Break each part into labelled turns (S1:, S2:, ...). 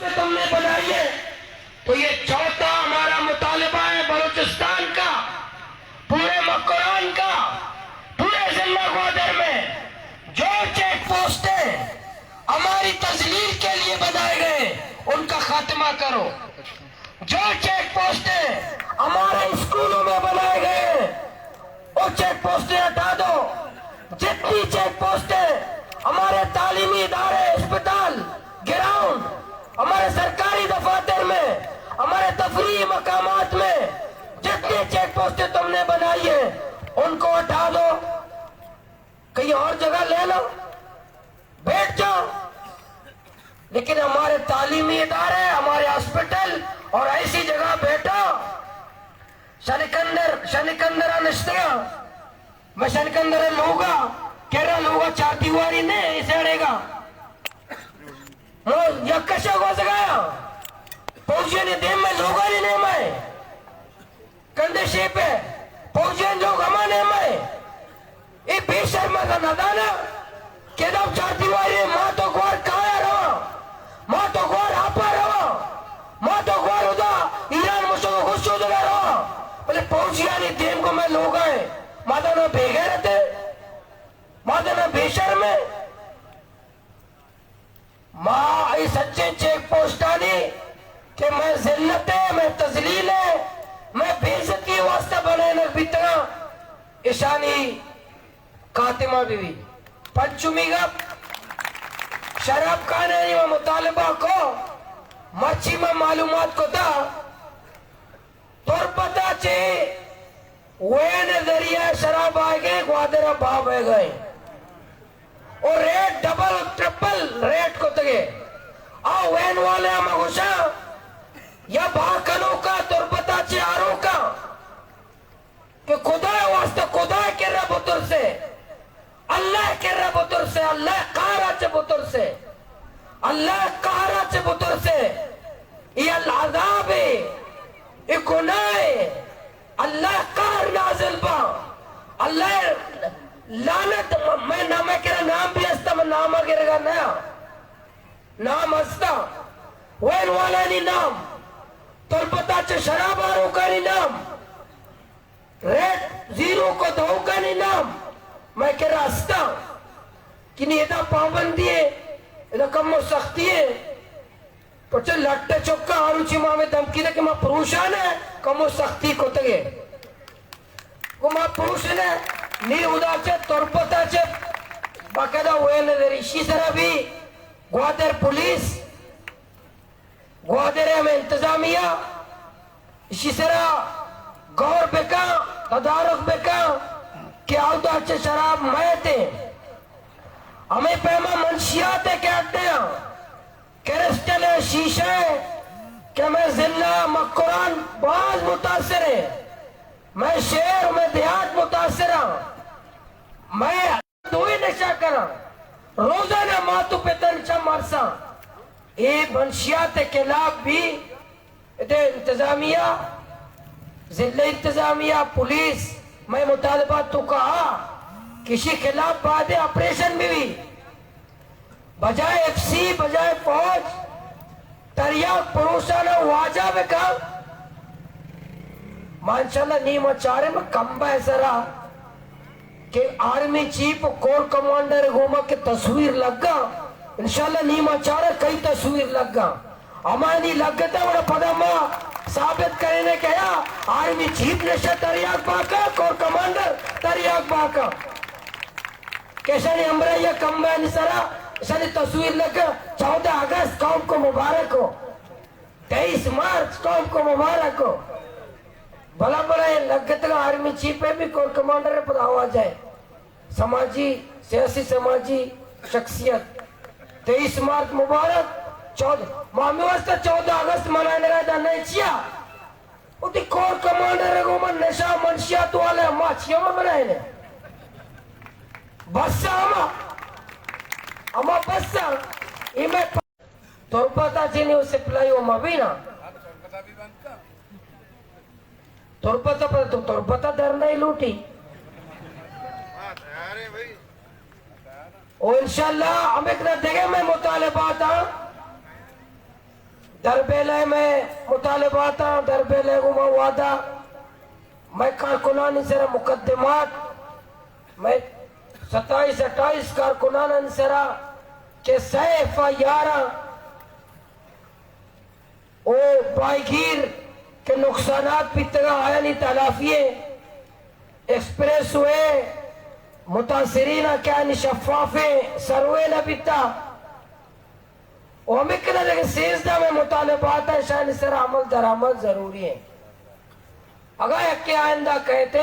S1: पोस्टें तुमने बनाई है, तो ये चौथा हमारा मुतालिबा है बलूचिस्तान का, पूरे मकरान का, पूरे जिला ग्वादर में जो चेक पोस्टें हमारी तजलील के लिए बनाए गए उनका खात्मा करो। जो चेक पोस्टें हमारे स्कूलों में बनाए गए वो चेक पोस्टें हटा दो। जितनी चेक पोस्टें हमारे तालीमी इदारे, अस्पताल, ग्राउंड, हमारे सरकारी दफातर में, हमारे तफरीही मकामात में जितनी चेक पोस्टें तुमने बनाई है उनको हटा दो, कहीं और जगह ले लो, बैठ जाओ। लेकिन हमारे तालीमी इदारे, हमारे हॉस्पिटल और ऐसी जगह बैठो। शनिकंदर निश्चय मैं शनिकंदर लूंगा, कह रहा लूंगा, चार दीवारी ने इसे अड़ेगा यकशा हो सका पहुंचे नहीं दे में लोगा नहीं मैं कंधे शेप है पहुंचे जो गमा ने मैं ये बेशर्मा का नदाना के दम चार दीवारी माँ तो ग्वार कहा रहा, माँ तो ग्वार आपा रहा, माँ तो ग्वार उदा ईरान मुझको खुश हो जगा रहा बोले पहुंचिया नहीं देम को मैं लोग आए माता ना भेगे रहते, माता ना बेशर में माँ आई सच्चे चेक पोस्टानी कि मैं जिल्लत है, मैं तजलील है, मैं बेइज्जती वास्ता बने न बितना ईशानी कातिमा बीवी पंचमी का शराब खाने में मुतालिबा को मच्छी में मालूमात को था तोर पता चे वे नजरिया शराब आ गए ग्वादर भाव है गए और रेट डबल ट्रिपल रेट को तगे आ वैन वाले हम घुसा या भाकनों का तोर पता चे आरों का कि खुदा वास्ते खुदा के रब बुतर से अल्लाह के रब बुतर से अल्लाह कारा चे बुतर से अल्लाह कारा चे बुतर से ये अज़ाब है ये गुनाह है अल्लाह कार नाज़िल बा अल्लाह लानत मैं नाम के नाम भी हस्ता मैं नाम गिरेगा नया नाम हस्ता वैन वाला नहीं नाम तो पता चे शराब आरों का नहीं नाम रेट जीरो को दो का नहीं नाम मैं कह रहा हस्ता कि नहीं इतना पाबंदी है इतना कम सख्ती है पचे लट्टे चौका आरुचि माँ में धमकी दे कि माँ पुरुषान है कमो सख्ती को तगे वो माँ पुरुष ने नी उदाचे तोरपताचे बाकायदा हुए न इसी तरह भी ग्वादर पुलिस ग्वादर में इंतजामिया इसी तरह गौर बेका तदारुक बेका कि आउदाचे शराब महते हमें पैमा मंशियात है कहते हैं क्रिस्टल शीशे कि मैं जिला मकुरान बहुत मुतासिर है, मैं शहर में देहात मुतासिर हूं, मैं दो ही नशा करा रोजाना मातु पे तनचा मरसा ये मंशियात के खिलाफ भी इंतजामिया जिला इंतजामिया पुलिस मैं मुतालबा तो कहा किसी खिलाफ बाद ऑपरेशन में भी बजाय एफसी बजाय फौज तरिया पुरुषाना वाजा में का माशाल्लाह नीम चारे में कम ऐसा कि आर्मी चीफ कोर कमांडर घूमा के तस्वीर लगा इंशाल्लाह नीम चारे कई तस्वीर लगा हमारी लगता बड़ा पदमा साबित करने कहा आर्मी चीफ ने तरिया पाका कोर कमांडर तरिया पाका कैसा नहीं हमरा यह कम सरा सनी तस्वीर लगा 14 अगस्त कौम को मुबारक हो 23 मार्च कौम को मुबारक हो भला भला ये लगत का आर्मी चीफ है भी कोर कमांडर है पता हुआ जाए समाजी सियासी समाजी शख्सियत 23 मार्च मुबारक 14 मामी वास्ते 14 अगस्त मनाने का नहीं चिया उठी कोर कमांडर है वो नशा मंशियात वाले माचियों में बनाए ने बस अमा बस्सा इमे तोरपता चीनी उसे पिलाई वो मबीना तोरपता पर तो तोरपता डर नहीं लूटी और इंशाल्लाह हम एक ना देखे मैं मुतालिबा था दरबेले में मुतालबाता दरबेले गुमा वादा मैं कारकुनानी सरा मुकदमात मैं 27-28 कारकुनान सरा के सैफ यारा ओ बाईगीर के नुकसानात भी तगा आया नहीं तलाफिए एक्सप्रेस हुए मुतासरीना क्या नहीं शफाफे सरवे न बिता ओमिकना लगे सेजदा में मुतालबात है शान सर अमल दरामद जरूरी है अगर यके आइंदा कहते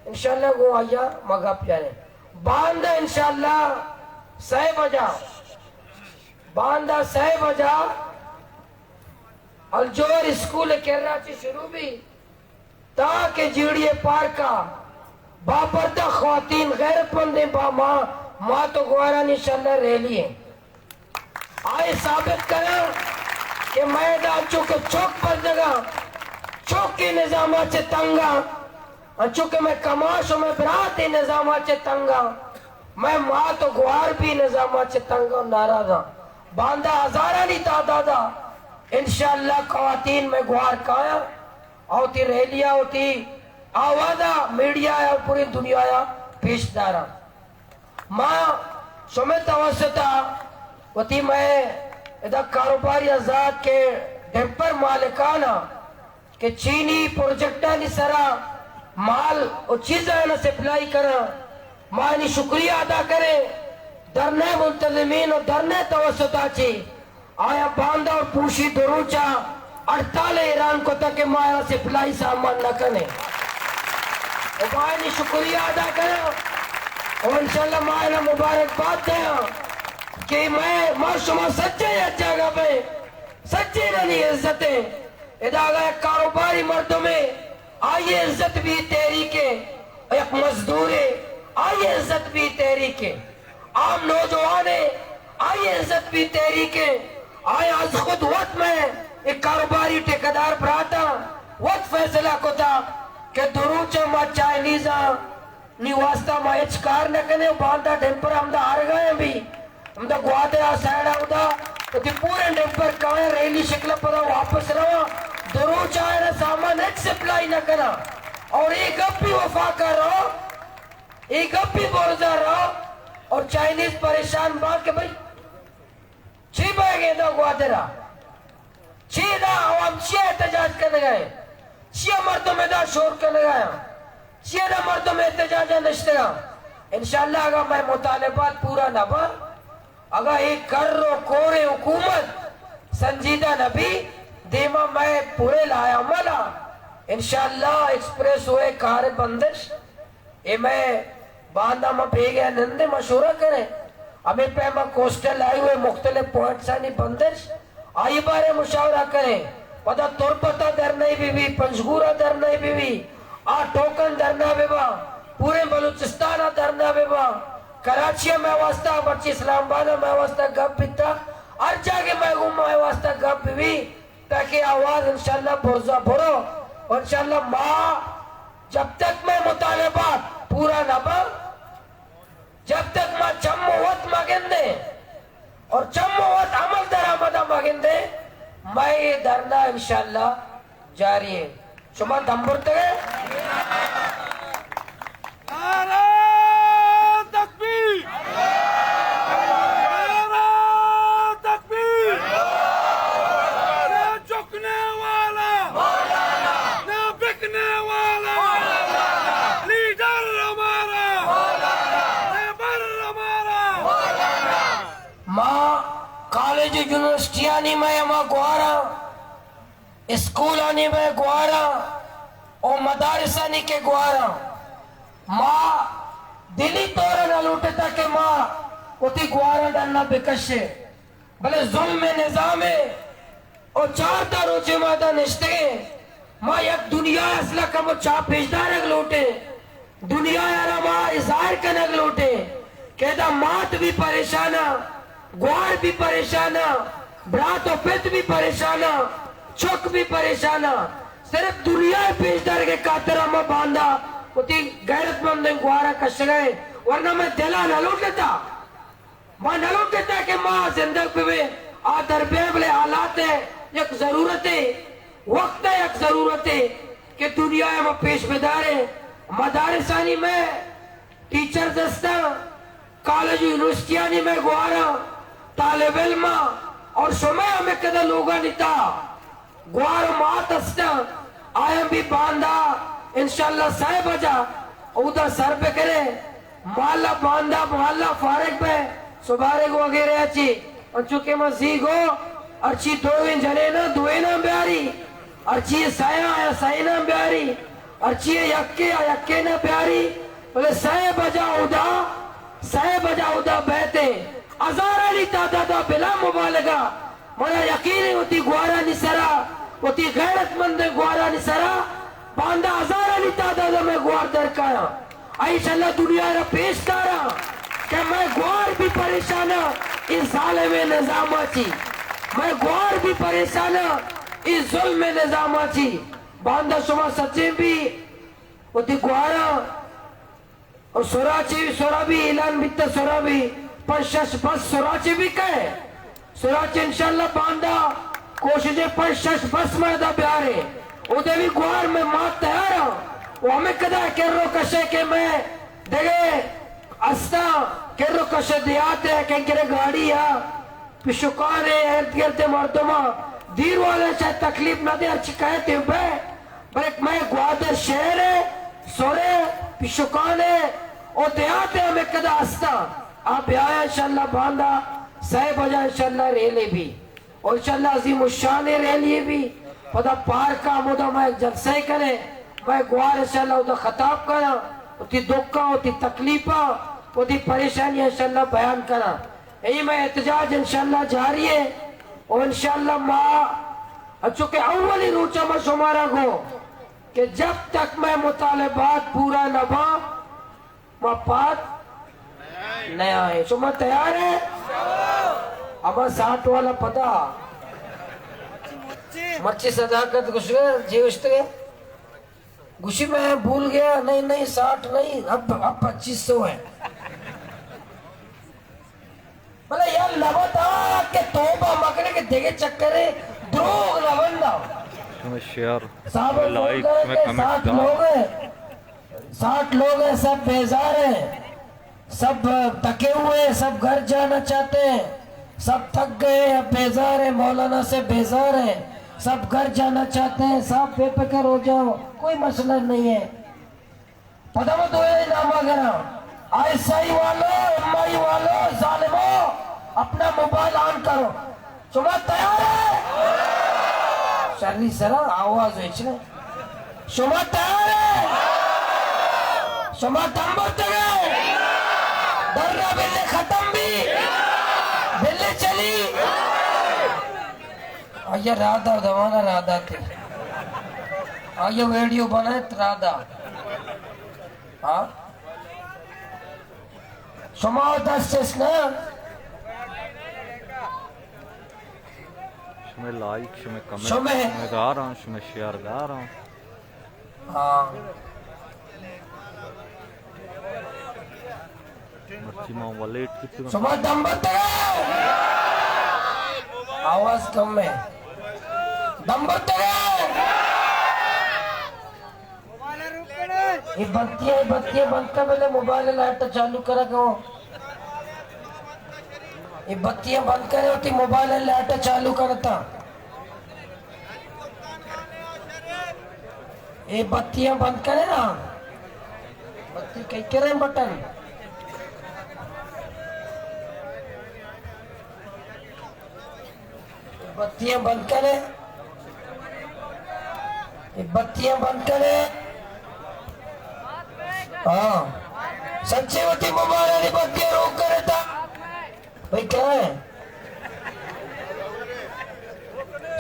S1: इंशाल्लाह गो आया मगा प्यारे बांदा इंशाल्लाह 6 बजा बांदा 6 बजा अलजोर स्कूल कराची शुरू भी ताकि जीड़िए पार का बापर्दा ख्वातीन गैरतमंद बा माँ तो गुआरा इंशाल्लाह रैली है आए साबित करा कि मैदान चुके चौक पर जगह चौक के निजाम से तंगा चूंकि मैं कमाश में बरात निजाम से तंगा मैं माँ तो गुआर भी निजाम से तंगा नाराजा बांदा हजारा नहीं तादादा इंशाल्लाह ख्वातीन में गुआर काया होती रैलियां होती आवाजा मीडिया या पूरी दुनिया या पेशदारा माँ सुमित तवसता वती मैं इधर कारोबारी आजाद के डेम्पर मालिकाना के चीनी प्रोजेक्टा नि सरा माल और चीजें न सप्लाई करा माँ नि शुक्रिया अदा करे धरने मुंतजमीन और धरने तवसता ची आया बांदा और पूशी दुरूचा 48 ईरान को तक माया सप्लाई सामान न करे और माँ नि शुक्रिया अदा करे और इंशाल्लाह माया ने मुबारकबाद दे कि मैं माशुमा सच्चे जगह पे सच्चे नहीं इज्जतें इदागा कारोबारी मर्दों में आइए इज्जत भी तेरी के एक मजदूर आइए इज्जत भी तेरी के आम नौजवान आइए इज्जत भी तेरी के आया आज खुद वक्त में एक कारोबारी ठेकेदार भराता वक्त फैसला को था कि दुरूचा मा चाइनीजा निवास्ता मा इचकार न कने बांधा टेम्पर हम हार गए भी हम गुआते साइड आउदा तो पूरे टेम्पर काया रैली शिकला पदा वापस रहा दुरूच आया सामान एक सप्लाई न करा और एक अब भी वफा कर रहा एक अब भी बोलता रहा और चाइनीज परेशान बात के भाई छी बैगे दो गुआते रहा छी दा आवाम छी एहतजाज करने गए छी मर्दों में दा शोर करने गया छी दा मर्दों में एहतजाज नश्तगा इंशाल्लाह अगर मैं मुतालबात पूरा न बा अगर एक कर्रो कोरे हुकूमत संजीदा नबी देमा मैं पूरे लाया मला इंशाल्लाह एक्सप्रेस हुए कार बंदिश ए मैं बांदा में भेगे नंदे मशूरा करे हमें पे मैं कोस्टल आए हुए मुख्तलिफ पॉइंट सानी बंदिश आई बारे मुशावरा करे पता तुरपता दर नहीं बीवी पंजगूरा दर नहीं बीवी आ टोकन दरना बेबा पूरे बलूचिस्तान दरना बेबा कराची में वास्ता बच्ची इस्लामाबाद में वास्ता गप बिता हर जगह में घूमा वास्ता गप भी ताकि आवाज इंशाल्लाह बुरजा भरो और इंशाल्लाह माँ जब तक मैं मुतालबात पूरा न बा जब तक माँ चम्मोवत मगिंदे और चम्मोवत अमल दरामदा मगिंदे मैं ये धरना इंशाल्लाह जारी है शुमा दम्बुरते यूनिवर्सिटियां नहीं मैं हमारा गुआरा स्कूल आने में गुआरा और मदारसा नहीं के गुआरा माँ दिली तौर न लूटता के माँ उती गुआरा डरना बेकशे भले जुल्म में निजाम है और चार तारों से मादा निश्ते माँ एक दुनिया असला का वो चाप भेजदार नग लूटे दुनिया यारा माँ इजहार का नग लूटे कहता मात भी परेशाना ग्वार भी परेशाना ब्रात और पित भी परेशाना चौक भी परेशाना सिर्फ दुनिया पेशदार के कातरा में बांधा उती गैरतमंद ग्वारा कश गए वरना मैं दिला न लूट लेता मां न लूट लेता कि मां जिंदगी पे आ दरबे वाले हालात है एक जरूरत है, वक्त है, एक जरूरत है कि दुनिया में पेश बेदारे मदारसानी में टीचर दस्ता कॉलेज यूनिवर्सिटी में गुआरा तालिब इल्मा और समय में कदा लोगा निता गुआर मात अस्ता आया भी बांधा इंशाल्लाह साहे बजा उदा सर पे करे माला बांधा माला फारिग पे सुबारे को वगैरह अच्छी और चुके मसीह को अर्ची दोए ना प्यारी अर्ची साया ना प्यारी अर्ची यक्के ना प्यारी बोले साहे बजा उदा बहते हजारानी तादादा बिला मुबालगा मला यकीन होती ग्वारा निसरा होती गैरतमंद ग्वारा निसरा बांधा हजारानी तादादा में ग्वार दरकारा इंशाल्लाह दुनिया रा पेश करा कि मैं ग्वार भी परेशान इस जालिम निजाम ची, मैं ग्वार भी परेशान इस जुल्म निजाम ची बांधा शुमा सच्चे भी होती ग्वारा और सोरा भी ऐलान बिता सोरा भी पंचश बस सोराचे भी कहे सोराचे इंशाल्लाह बांधा कोशिशें पंचश बस में दा प्यारे उधे भी ग्वार में मात तैयार वो हमें कदा केरो कशे के मैं देखे अस्ता केरो कशे दियाते है केंकरे गाड़ी या पिशुकार है इर्द गिर्द मर्दमा दीर वाले चाहे तकलीफ ना दे अच्छी कहते हुए पर मैं ग्वादर शहर है सोरे पिशुकार है और दियाते हमें कदा अस्ता आप आया इंशाल्लाह बांधा सह बजा इंशाल्लाह रेले भी और इंशाल्लाह अजीम शान रेलिए भी पता पार का मुदा मैं जलसे करे मैं ग्वार इंशाल्लाह उधर खताब करा उती दुखा उती तकलीफा उती परेशानियां इंशाल्लाह बयान करा यही मैं एहतजाज इंशाल्लाह जारी है और इंशाल्लाह माँ चूंकि अव्वली रूचा में शुमारा को कि जब तक मैं मुतालिबात पूरा न बा माँ पात नया है शुमा तैयार है अब 60 वाला पता मच्छी सदाकत जीवित गुशी में भूल गया नहीं 60 नहीं अब 2500 है बोले यार लबता के तोबा मकने के देखे चक्कर है द्रोग लवंदा
S2: शेयर
S1: साहब लाइक में कमेंट 60 लोग हैं सब बेजार हैं सब थके हुए सब घर जाना चाहते हैं सब थक गए अब बेजार है मौलाना से बेजार है सब घर जाना चाहते हैं सब बेफिक्र हो जाओ कोई मसला नहीं है पता मत नामा करा आईसाई वालों एमआई वालों जालिमो अपना मोबाइल ऑन करो सुबह तैयार है शर्री सरा आवाज वेचने सुबह तैयार है सुबह दम बोलते गए दर्रा बिल्ले खत्म भी बिल्ले चली आइए राधा दवाना राधा थे आइए वीडियो बनाए राधा हाँ समाओ 10 से ना
S2: शुमे लाइक शुमे कमेंट शुमे गा रहा हूँ शुमे शेयर गा रहा हूँ
S1: हाँ
S2: मर्ची माँ वाले कितने
S1: सुबह दम बंद आवाज कम है दम बंद ये बत्तियां बंद कर पहले मोबाइल लाइट चालू करा को ये बत्तियां बंद करे होती मोबाइल लाइट चालू करता ये बत्तियां बंद करे ना बत्ती कई करे बटन बत्तियां बंद करे ये बत्तियां बंद करे हाँ सच्ची होती मोबाइल वाली बत्तियां रोक करे था भाई क्या है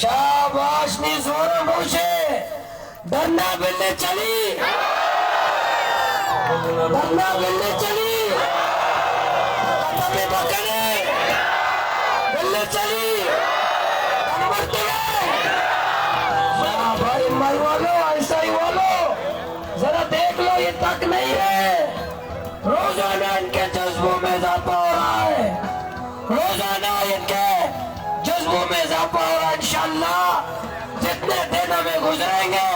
S1: शाबाश नी जोर मुझे डंडा बिल्ले चली डंडा बिल्ले चली बकरे बिल्ले चली भाई मर वालो ऐसा ही वालो जरा देख लो ये तक नहीं है रोजाना इनके जज्बों में इजाफा हो रहा है रोजाना इनके जज्बों में इजाफा हो रहा है इंशाल्लाह गुजरेंगे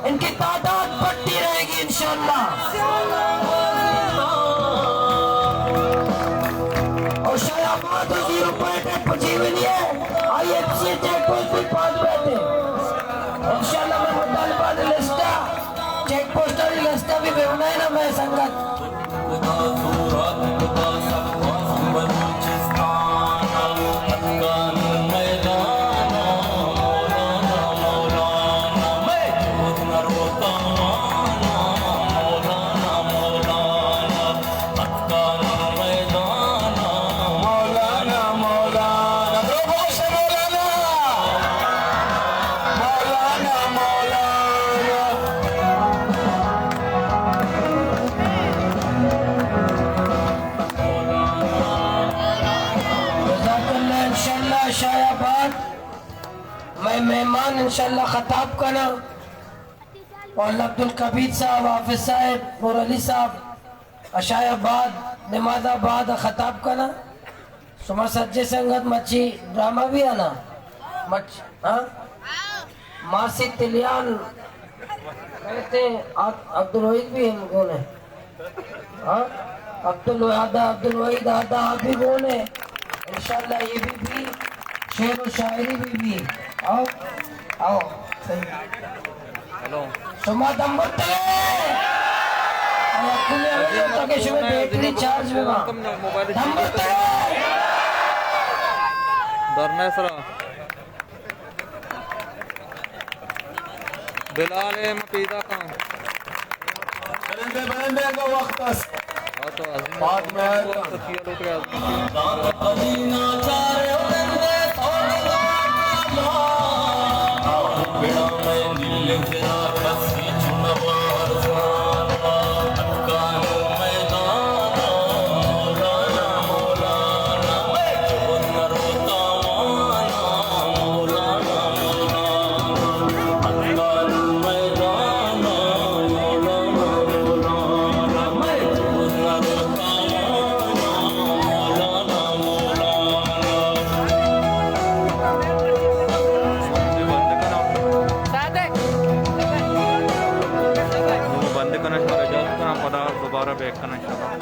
S1: इनकी तादाद बढ़ती रहेगी इंशाअल्लाह। और शायाबाद 0.8 है IFC चेक पोस्ट भी 5 बैठे इंशाअल्लाह। मैं मुतालबा लिस्टा चेक पोस्ट लिस्टा भी बेवना है ना मैं संगत शायाबाद मैं मेहमान इंशाल्लाह खताब करना और अब्दुल कबीर साहब हाफिज साहब और अली साहब अशायाबाद नमाजाबाद खताब करना सुमा सज्जे संगत मच्छी ड्रामा भी आना मच्छ हाँ मासी तिलियान कहते अब्दुल वहीद भी इनको ने हाँ अब्दुल वहीद आदा आप भी बोले इंशाल्लाह ये भी शेर और शायरी भी आओ आओ
S2: हेलो
S1: सुमा दम्बते ताकि शुभ बैटरी चार्ज में दम्बते
S2: डरना है सर बिलाल है मपीदा का
S3: बंदे का वक्त
S2: तो
S3: बाद में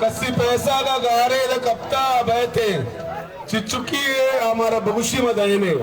S3: कसी पैसा का गारे कप्ता बैठे चिचुकी है हमारा बगुशी मदाई में